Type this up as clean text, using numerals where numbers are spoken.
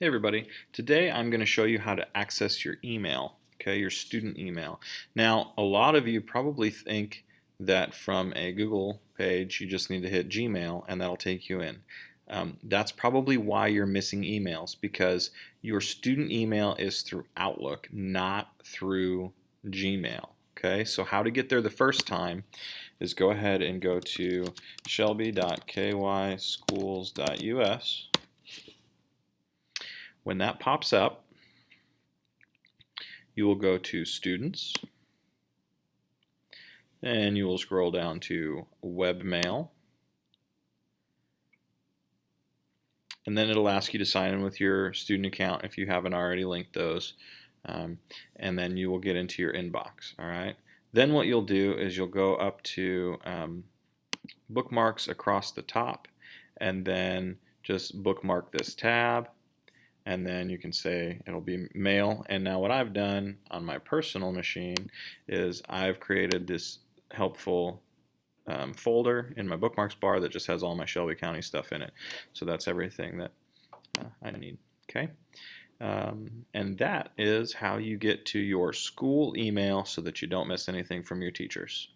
Hey everybody, today I'm going to show you how to access your email, okay, your student email. Now, a lot of you probably think that from a Google page you just need to hit Gmail and that'll take you in. That's probably why you're missing emails, because your student email is through Outlook, not through Gmail. Okay, so how to get there the first time is go ahead and go to shelby.kyschools.us. When that pops up, you will go to Students, and you will scroll down to Webmail, and then it'll ask you to sign in with your student account if you haven't already linked those, and then you will get into your inbox. All right. Then what you'll do is you'll go up to bookmarks across the top, and then just bookmark this tab, and then you can say it'll be mail. And now what I've done on my personal machine is I've created this helpful folder in my bookmarks bar that just has all my Shelby County stuff in it. So that's everything that I need. Okay. And that is how you get to your school email so that you don't miss anything from your teachers.